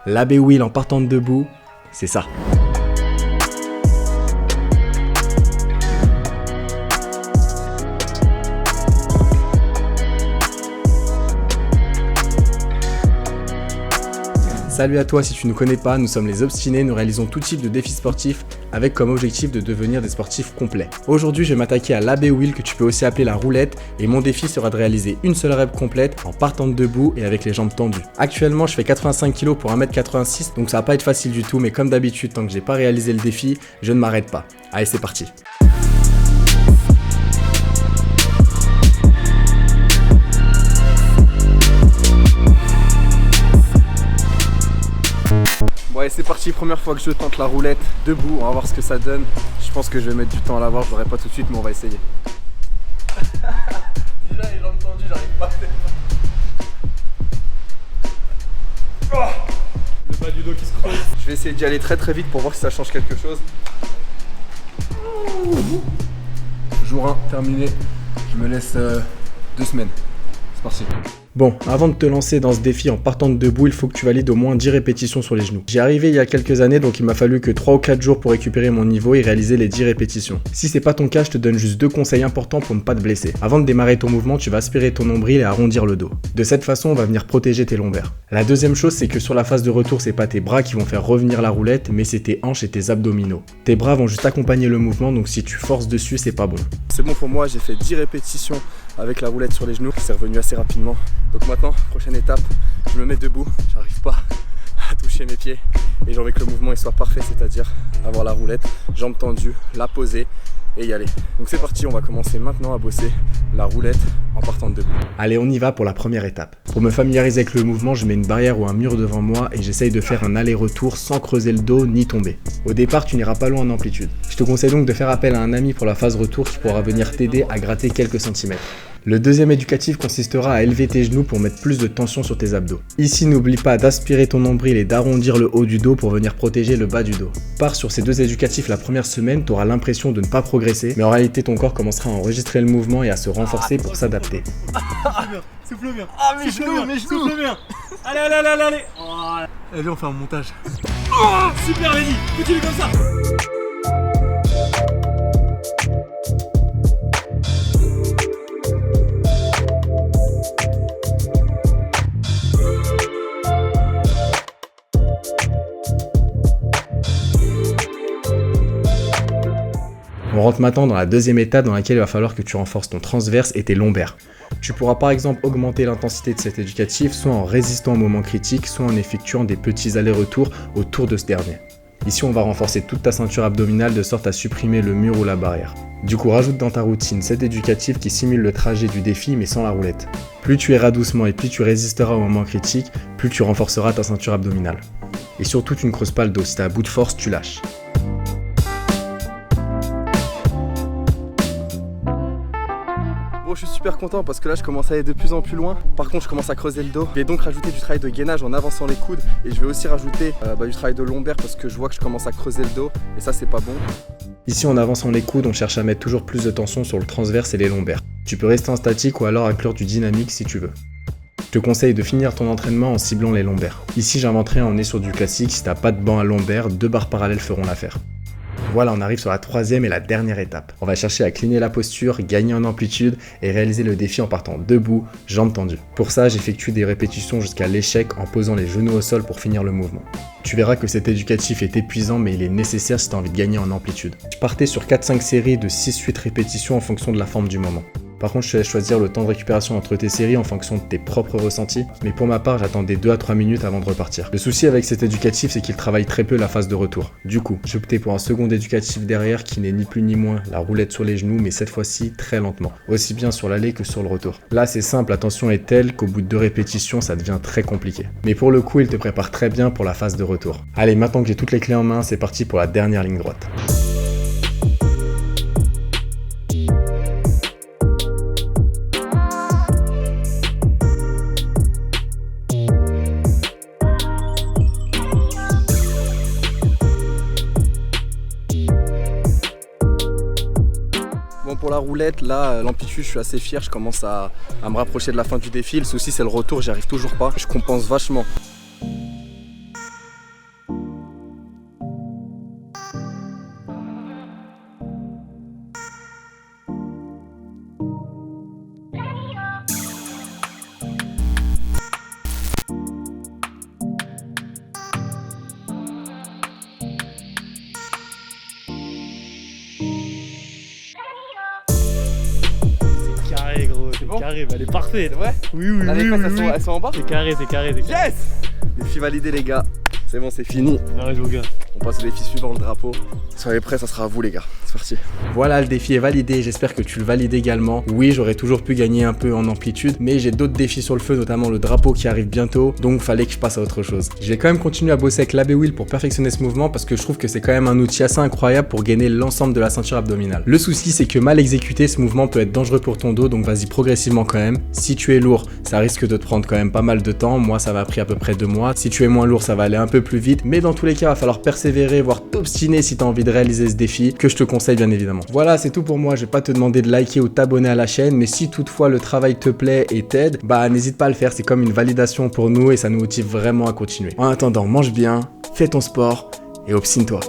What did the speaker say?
L'AB wheel en partant de debout, c'est ça. Salut à toi, si tu ne nous connais pas, nous sommes les Obstinés, nous réalisons tout type de défis sportifs avec comme objectif de devenir des sportifs complets. Aujourd'hui, je vais m'attaquer à l'AB wheel que tu peux aussi appeler la roulette et mon défi sera de réaliser une seule rep complète en partant de debout et avec les jambes tendues. Actuellement, je fais 85 kg pour 1m86, donc ça va pas être facile du tout, mais comme d'habitude, tant que j'ai pas réalisé le défi, je ne m'arrête pas. Allez, c'est parti. Bon allez, c'est parti, première fois que je tente la roulette debout, on va voir ce que ça donne. Je pense que je vais mettre du temps à l'avoir, je l'aurai pas tout de suite mais on va essayer. Déjà les jambes tendues, j'arrive pas à faire. Le bas du dos qui se creuse. Je vais essayer d'y aller très vite pour voir si ça change quelque chose. Jour 1 terminé, je me laisse 2 semaines. C'est parti. Bon, avant de te lancer dans ce défi en partant de debout, il faut que tu valides au moins 10 répétitions sur les genoux. J'y arrivé il y a quelques années, donc il m'a fallu que 3 ou 4 jours pour récupérer mon niveau et réaliser les 10 répétitions. Si c'est pas ton cas, je te donne juste 2 conseils importants pour ne pas te blesser. Avant de démarrer ton mouvement, tu vas aspirer ton nombril et arrondir le dos. De cette façon, on va venir protéger tes lombaires. La deuxième chose, c'est que sur la phase de retour, c'est pas tes bras qui vont faire revenir la roulette, mais c'est tes hanches et tes abdominaux. Tes bras vont juste accompagner le mouvement, donc si tu forces dessus, c'est pas bon. C'est bon pour moi, j'ai fait 10 répétitions avec la roulette sur les genoux, c'est revenu assez rapidement. Donc maintenant, prochaine étape, je me mets debout, j'arrive pas à toucher mes pieds et j'ai envie que le mouvement il soit parfait, c'est-à-dire avoir la roulette, jambes tendues, la poser et y aller. Donc c'est parti, on va commencer maintenant à bosser la roulette en partant de debout. Allez, on y va pour la première étape. Pour me familiariser avec le mouvement, je mets une barrière ou un mur devant moi et j'essaye de faire un aller-retour sans creuser le dos ni tomber. Au départ, tu n'iras pas loin en amplitude. Je te conseille donc de faire appel à un ami pour la phase retour qui pourra venir t'aider à gratter quelques centimètres. Le deuxième éducatif consistera à élever tes genoux pour mettre plus de tension sur tes abdos. Ici, n'oublie pas d'aspirer ton nombril et d'arrondir le haut du dos pour venir protéger le bas du dos. Pars sur ces 2 éducatifs la première semaine, tu auras l'impression de ne pas progresser, mais en réalité ton corps commencera à enregistrer le mouvement et à se renforcer pour s'adapter. Souffle bien. Ah mes genoux. Souffle bien. Allez. Oh. Allez, on fait un montage. Oh, super Lenny, continue comme ça. On rentre maintenant dans la deuxième étape dans laquelle il va falloir que tu renforces ton transverse et tes lombaires. Tu pourras par exemple augmenter l'intensité de cet éducatif soit en résistant au moment critique, soit en effectuant des petits allers-retours autour de ce dernier. Ici on va renforcer toute ta ceinture abdominale de sorte à supprimer le mur ou la barrière. Du coup rajoute dans ta routine cet éducatif qui simule le trajet du défi mais sans la roulette. Plus tu iras doucement et plus tu résisteras au moment critique, plus tu renforceras ta ceinture abdominale. Et surtout tu ne creuses pas le dos, si t'es à bout de force tu lâches. Je suis super content parce que là je commence à aller de plus en plus loin. Par contre je commence à creuser le dos. Je vais donc rajouter du travail de gainage en avançant les coudes. Et je vais aussi rajouter du travail de lombaire parce que je vois que je commence à creuser le dos. Et ça c'est pas bon. Ici en avançant les coudes on cherche à mettre toujours plus de tension sur le transverse et les lombaires. Tu peux rester en statique ou alors inclure du dynamique si tu veux. Je te conseille de finir ton entraînement en ciblant les lombaires. Ici j'inventerai on est sur du classique. Si t'as pas de banc à lombaire, 2 barres parallèles feront l'affaire. Voilà, on arrive sur la troisième et la dernière étape. On va chercher à cligner la posture, gagner en amplitude et réaliser le défi en partant debout, jambes tendues. Pour ça, j'effectue des répétitions jusqu'à l'échec en posant les genoux au sol pour finir le mouvement. Tu verras que cet éducatif est épuisant mais il est nécessaire si tu as envie de gagner en amplitude. Je partais sur 4-5 séries de 6-8 répétitions en fonction de la forme du moment. Par contre, je te laisse choisir le temps de récupération entre tes séries en fonction de tes propres ressentis, mais pour ma part, j'attendais 2 à 3 minutes avant de repartir. Le souci avec cet éducatif, c'est qu'il travaille très peu la phase de retour. Du coup, j'ai opté pour un second éducatif derrière qui n'est ni plus ni moins la roulette sur les genoux, mais cette fois-ci très lentement, aussi bien sur l'aller que sur le retour. Là, c'est simple, la tension est telle qu'au bout de 2 répétitions, ça devient très compliqué. Mais pour le coup, il te prépare très bien pour la phase de retour. Allez, maintenant que j'ai toutes les clés en main, c'est parti pour la dernière ligne droite. Pour la roulette, là, l'amplitude, je suis assez fier, je commence à me rapprocher de la fin du défi. Le souci, c'est le retour, j'y arrive toujours pas. Je compense vachement. bon? Carré, elle est parfaite. C'est vrai? Oui, oui, Là, les oui, fesses, oui, elles sont en bas? C'est carré, c'est carré, c'est carré. Yes! Défi validé les gars. C'est bon, c'est fini. Arrête, mon gars. On passe au défi suivant, le drapeau. Soyez prêts, ça sera à vous les gars. C'est parti. Voilà, le défi est validé, j'espère que tu le valides également. Oui, j'aurais toujours pu gagner un peu en amplitude, mais j'ai d'autres défis sur le feu, notamment le drapeau qui arrive bientôt, donc fallait que je passe à autre chose. Je vais quand même continuer à bosser avec l'AB Wheel pour perfectionner ce mouvement parce que je trouve que c'est quand même un outil assez incroyable pour gainer l'ensemble de la ceinture abdominale. Le souci, c'est que mal exécuté, ce mouvement peut être dangereux pour ton dos, donc vas-y progressivement quand même. Si tu es lourd, ça risque de te prendre quand même pas mal de temps. Moi, ça m'a pris à peu près 2 mois. Si tu es moins lourd, ça va aller un peu plus vite, mais dans tous les cas, il va falloir persévérer, voire t'obstiner si tu as envie de réaliser ce défi, que je te conseille bien évidemment. Voilà, c'est tout pour moi, je vais pas te demander de liker ou t'abonner à la chaîne, mais si toutefois le travail te plaît et t'aide, bah n'hésite pas à le faire, c'est comme une validation pour nous et ça nous motive vraiment à continuer. En attendant, mange bien, fais ton sport et obstine-toi.